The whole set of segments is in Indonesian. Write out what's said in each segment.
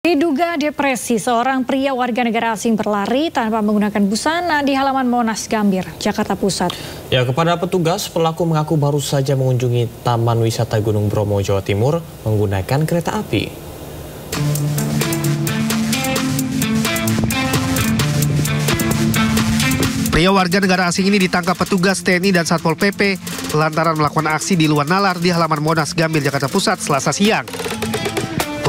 Diduga depresi, seorang pria warga negara asing berlari tanpa menggunakan busana di halaman Monas Gambir, Jakarta Pusat. Ya, kepada petugas, pelaku mengaku baru saja mengunjungi Taman Wisata Gunung Bromo, Jawa Timur menggunakan kereta api. Pria warga negara asing ini ditangkap petugas TNI dan Satpol PP lantaran melakukan aksi di luar nalar di halaman Monas Gambir, Jakarta Pusat, Selasa siang.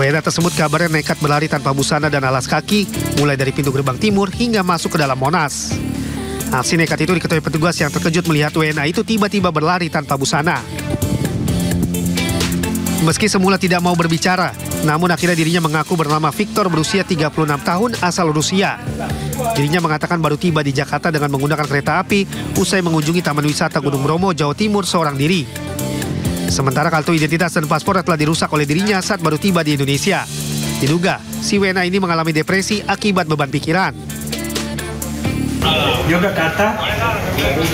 WNA tersebut kabarnya nekat berlari tanpa busana dan alas kaki, mulai dari pintu gerbang timur hingga masuk ke dalam Monas. Aksi nekat itu diketahui petugas yang terkejut melihat WNA itu tiba-tiba berlari tanpa busana. Meski semula tidak mau berbicara, namun akhirnya dirinya mengaku bernama Victor, berusia 36 tahun, asal Rusia. Dirinya mengatakan baru tiba di Jakarta dengan menggunakan kereta api usai mengunjungi Taman Wisata Gunung Bromo, Jawa Timur seorang diri. Sementara kartu identitas dan paspor telah dirusak oleh dirinya saat baru tiba di Indonesia. Diduga, si WNA ini mengalami depresi akibat beban pikiran. Yogyakarta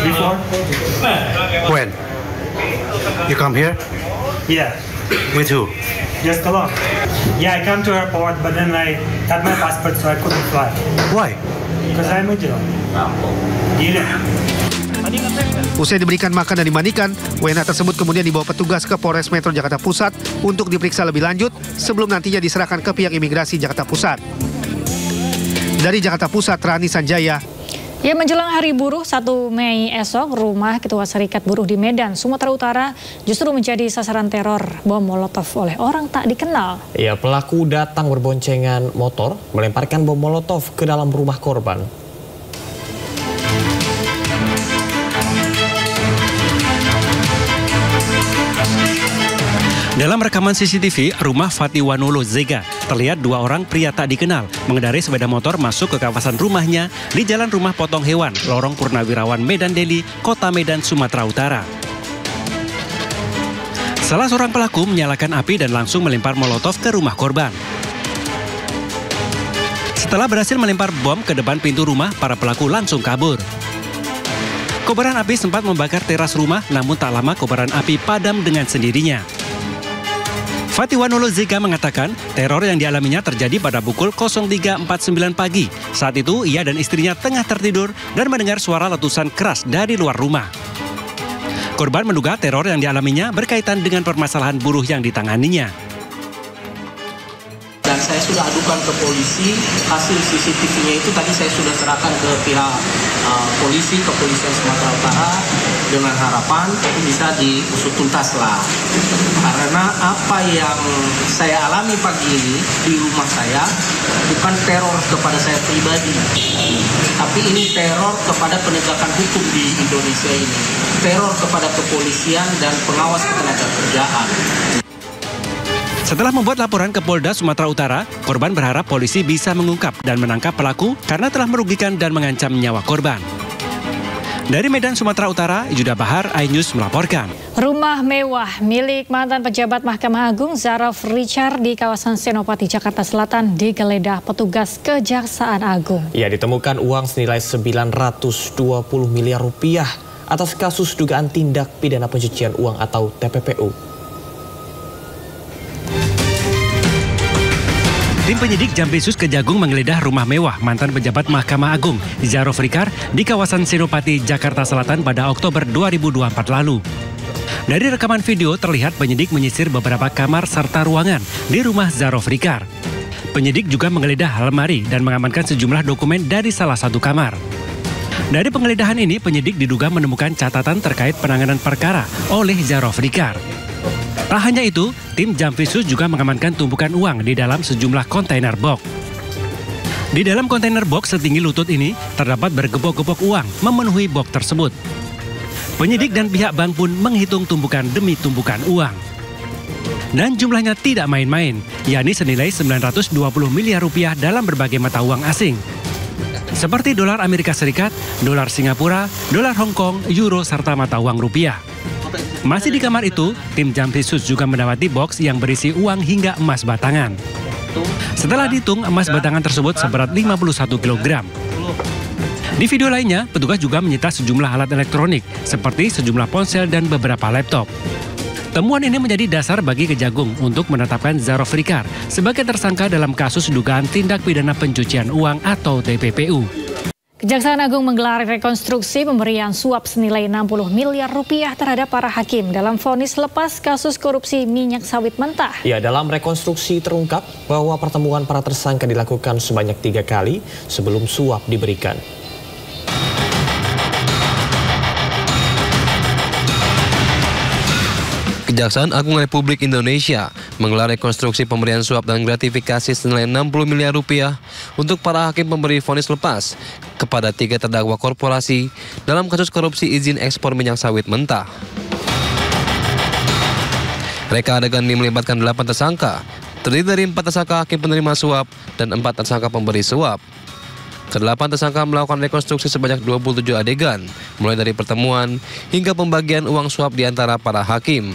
before? When? You come here? Yeah, With who? just alone. Yeah, I come to airport, but then I had my passport, so I couldn't fly. Why? Because I'm a Jew. Gila. Usai diberikan makan dan dimandikan, WNA tersebut kemudian dibawa petugas ke Polres Metro Jakarta Pusat untuk diperiksa lebih lanjut sebelum nantinya diserahkan ke pihak imigrasi Jakarta Pusat. Dari Jakarta Pusat, Rani Sanjaya. Ya, menjelang Hari Buruh 1 Mei esok, rumah Ketua Serikat Buruh di Medan, Sumatera Utara justru menjadi sasaran teror bom molotov oleh orang tak dikenal. Ya, pelaku datang berboncengan motor, melemparkan bom molotov ke dalam rumah korban. Dalam rekaman CCTV, rumah Fatiwanolo Zega, terlihat dua orang pria tak dikenal mengendarai sepeda motor masuk ke kawasan rumahnya di Jalan Rumah Potong Hewan, Lorong Purnawirawan, Medan Deli, Kota Medan, Sumatera Utara. Salah seorang pelaku menyalakan api dan langsung melempar molotov ke rumah korban. Setelah berhasil melempar bom ke depan pintu rumah, para pelaku langsung kabur. Kobaran api sempat membakar teras rumah, namun tak lama kobaran api padam dengan sendirinya. Fatiwanolo Zega mengatakan teror yang dialaminya terjadi pada pukul 03.49 pagi. Saat itu ia dan istrinya tengah tertidur dan mendengar suara letusan keras dari luar rumah. Korban menduga teror yang dialaminya berkaitan dengan permasalahan buruh yang ditanganinya. Dan saya sudah adukan ke polisi, hasil CCTV-nya itu tadi saya sudah serahkan ke pihak polisi, kepolisian Sumatera Utara, dengan harapan itu bisa diusut tuntas lah. Karena apa yang saya alami pagi ini di rumah saya bukan teror kepada saya pribadi, tapi ini teror kepada penegakan hukum di Indonesia ini, teror kepada kepolisian dan pengawas ketenagakerjaan. Setelah membuat laporan ke Polda Sumatera Utara, korban berharap polisi bisa mengungkap dan menangkap pelaku karena telah merugikan dan mengancam nyawa korban. Dari Medan, Sumatera Utara, Yuda Bahar, iNews melaporkan. Rumah mewah milik mantan pejabat Mahkamah Agung Zaraf Richard di kawasan Senopati, Jakarta Selatan digeledah petugas Kejaksaan Agung. Ya, ditemukan uang senilai 920 miliar rupiah atas kasus dugaan tindak pidana pencucian uang atau TPPU. Tim penyidik Jampisus Kejagung menggeledah rumah mewah mantan pejabat Mahkamah Agung Zaraf Richard di kawasan Senopati, Jakarta Selatan pada Oktober 2024 lalu. Dari rekaman video terlihat penyidik menyisir beberapa kamar serta ruangan di rumah Zaraf Richard. Penyidik juga menggeledah lemari dan mengamankan sejumlah dokumen dari salah satu kamar. Dari penggeledahan ini, penyidik diduga menemukan catatan terkait penanganan perkara oleh Zaraf Richard. Tak hanya itu, tim Jampisus juga mengamankan tumpukan uang di dalam sejumlah kontainer box. Di dalam kontainer box setinggi lutut ini, terdapat bergepok-gepok uang memenuhi box tersebut. Penyidik dan pihak bank pun menghitung tumpukan demi tumpukan uang. Dan jumlahnya tidak main-main, yakni senilai 920 miliar rupiah dalam berbagai mata uang asing. Seperti dolar Amerika Serikat, dolar Singapura, dolar Hong Kong, euro, serta mata uang rupiah. Masih di kamar itu, tim Jampisus juga mendapati box yang berisi uang hingga emas batangan. Setelah dihitung, emas batangan tersebut seberat 51 kg. Di video lainnya, petugas juga menyita sejumlah alat elektronik, seperti sejumlah ponsel dan beberapa laptop. Temuan ini menjadi dasar bagi Kejagung untuk menetapkan Zarofrikar sebagai tersangka dalam kasus dugaan tindak pidana pencucian uang atau TPPU. Kejaksaan Agung menggelar rekonstruksi pemberian suap senilai 60 miliar rupiah terhadap para hakim dalam vonis lepas kasus korupsi minyak sawit mentah. Ya, dalam rekonstruksi terungkap bahwa pertemuan para tersangka dilakukan sebanyak 3 kali sebelum suap diberikan. Kejaksaan Agung Republik Indonesia menggelar rekonstruksi pemberian suap dan gratifikasi senilai 60 miliar rupiah untuk para hakim pemberi vonis lepas kepada 3 terdakwa korporasi dalam kasus korupsi izin ekspor minyak sawit mentah. Reka adegan ini melibatkan 8 tersangka, terdiri dari 4 tersangka hakim penerima suap dan 4 tersangka pemberi suap. Ke-8 tersangka melakukan rekonstruksi sebanyak 27 adegan, mulai dari pertemuan hingga pembagian uang suap di antara para hakim.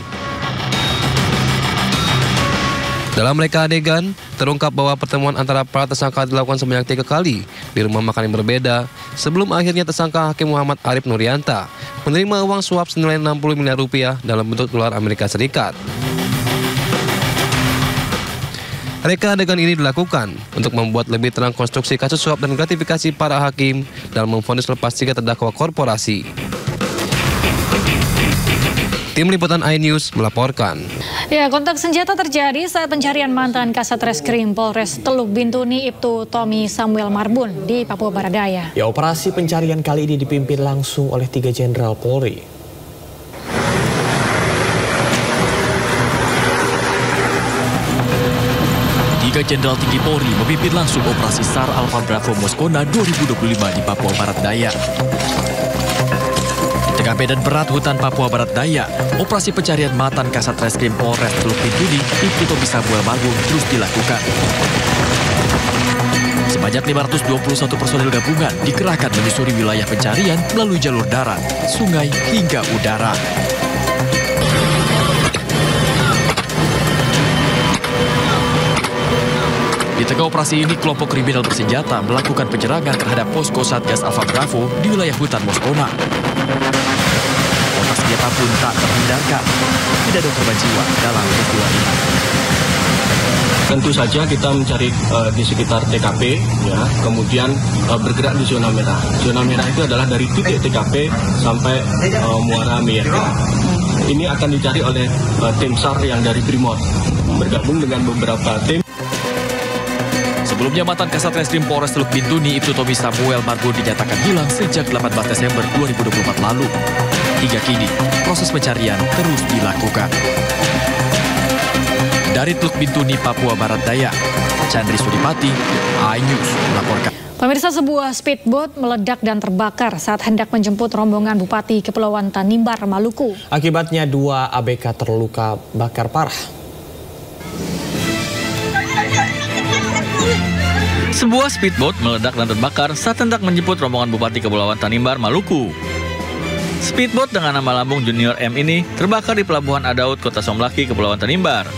Dalam reka adegan, terungkap bahwa pertemuan antara para tersangka dilakukan sebanyak 3 kali di rumah makan yang berbeda sebelum akhirnya tersangka Hakim Muhammad Arif Nurianta menerima uang suap senilai 60 miliar rupiah dalam bentuk dolar Amerika Serikat. Reka adegan ini dilakukan untuk membuat lebih terang konstruksi kasus suap dan gratifikasi para hakim dalam memvonis lepas 3 terdakwa korporasi. Tim Liputan iNews melaporkan. Ya, kontak senjata terjadi saat pencarian mantan Kasat Reskrim Polres Teluk Bintuni Ibtu Tommy Samuel Marbun di Papua Barat Daya. Ya, operasi pencarian kali ini dipimpin langsung oleh 3 Jenderal Polri. Jenderal Tinggi Polri memimpin langsung operasi SAR Alpha Bravo Moskona 2025 di Papua Barat Daya. Di tengah medan berat hutan Papua Barat Daya, operasi pencarian mantan Kasat Reskrim Polres Teluk Bintuni Ibtu Tommy Samuel Marbun terus dilakukan. Sebanyak 521 personel gabungan dikerahkan menyusuri wilayah pencarian melalui jalur darat, sungai hingga udara. Di tengah operasi ini, kelompok kriminal bersenjata melakukan penyerangan terhadap posko Satgas Alpha Bravo di wilayah hutan Moskona. Kontak senjata pun tak terhindarkan. Tidak ada korban jiwa dalam peristiwa ini. Tentu saja kita mencari di sekitar TKP, ya, kemudian bergerak di zona merah. Zona merah itu adalah dari titik TKP sampai Muara Miyerga. Ini akan dicari oleh tim SAR yang dari Brimob, bergabung dengan beberapa tim. Sebelumnya mantan Kasat Reskrim Polres Teluk Bintuni Ibtu Tommy Samuel Marbun dinyatakan hilang sejak 18 Desember 2024 lalu. Hingga kini, proses pencarian terus dilakukan. Dari Teluk Bintuni, Papua Barat Daya, Chandri Suripati, iNews melaporkan. Pemirsa, sebuah speedboat meledak dan terbakar saat hendak menjemput rombongan Bupati Kepulauan Tanimbar, Maluku. Akibatnya 2 ABK terluka bakar parah. Sebuah speedboat meledak dan terbakar saat hendak menjemput rombongan Bupati Kepulauan Tanimbar, Maluku. Speedboat dengan nama lambung Junior M ini terbakar di Pelabuhan Adaud, Kota Somlaki, Kepulauan Tanimbar.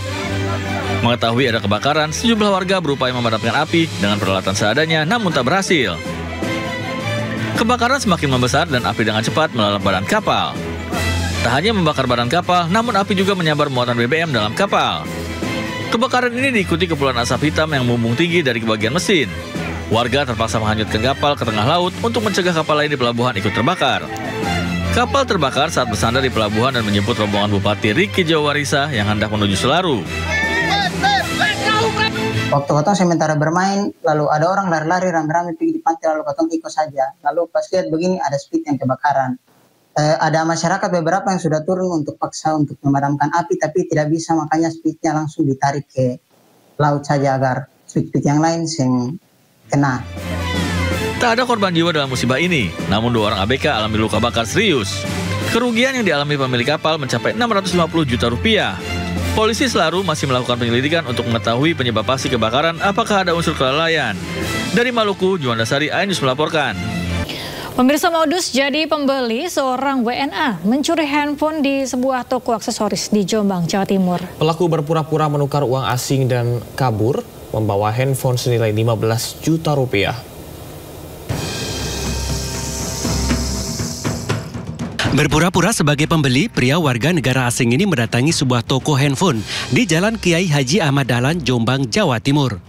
Mengetahui ada kebakaran, sejumlah warga berupaya memadamkan api dengan peralatan seadanya, namun tak berhasil. Kebakaran semakin membesar dan api dengan cepat melalap badan kapal. Tak hanya membakar badan kapal, namun api juga menyambar muatan BBM dalam kapal. Kebakaran ini diikuti kepulan asap hitam yang membumbung tinggi dari bagian mesin. Warga terpaksa menghanyutkan kapal ke tengah laut untuk mencegah kapal lain di pelabuhan ikut terbakar. Kapal terbakar saat bersandar di pelabuhan dan menjemput rombongan Bupati Riki Jawarisa yang hendak menuju Selaru. Waktu katong sementara bermain, lalu ada orang lari-lari rame-rame pergi di pantai, lalu katong ikut saja. Lalu pas lihat begini ada speed yang kebakaran. Ada masyarakat beberapa yang sudah turun untuk paksa untuk memadamkan api, tapi tidak bisa, makanya speednya langsung ditarik ke laut saja agar speed yang lain yang kena. Tak ada korban jiwa dalam musibah ini, namun 2 orang ABK alami luka bakar serius. Kerugian yang dialami pemilik kapal mencapai 650 juta rupiah. Polisi Selaru masih melakukan penyelidikan untuk mengetahui penyebab pasti kebakaran, apakah ada unsur kelalaian. Dari Maluku, Juanda Sari, iNews melaporkan. Pemirsa, modus jadi pembeli, seorang WNA mencuri handphone di sebuah toko aksesoris di Jombang, Jawa Timur. Pelaku berpura-pura menukar uang asing dan kabur, membawa handphone senilai 15 juta rupiah. Berpura-pura sebagai pembeli, pria warga negara asing ini mendatangi sebuah toko handphone di Jalan Kiai Haji Ahmad Dahlan, Jombang, Jawa Timur.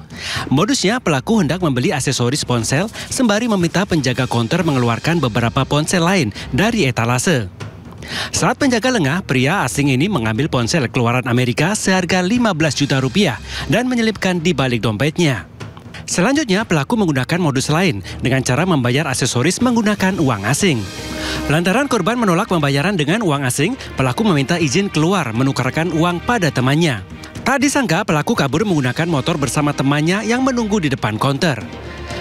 Modusnya, pelaku hendak membeli aksesoris ponsel sembari meminta penjaga konter mengeluarkan beberapa ponsel lain dari etalase. Saat penjaga lengah, pria asing ini mengambil ponsel keluaran Amerika seharga 15 juta rupiah dan menyelipkan di balik dompetnya. Selanjutnya, pelaku menggunakan modus lain dengan cara membayar aksesoris menggunakan uang asing. Lantaran korban menolak pembayaran dengan uang asing, pelaku meminta izin keluar menukarkan uang pada temannya. Tak disangka, pelaku kabur menggunakan motor bersama temannya yang menunggu di depan konter.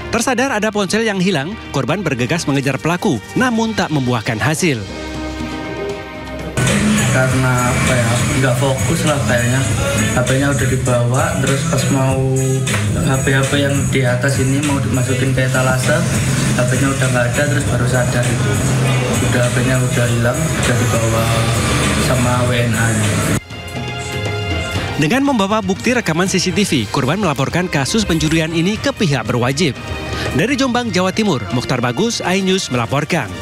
Tersadar ada ponsel yang hilang, korban bergegas mengejar pelaku, namun tak membuahkan hasil. Karena nggak fokus lah kayaknya, HP-nya udah dibawa, terus pas mau HP yang di atas ini mau dimasukin ke etalase, HP-nya udah nggak ada, terus baru sadar itu HP-nya udah hilang, udah dibawa sama WNA-nya. Dengan membawa bukti rekaman CCTV, korban melaporkan kasus pencurian ini ke pihak berwajib. Dari Jombang, Jawa Timur, Mukhtar Bagus, iNews melaporkan.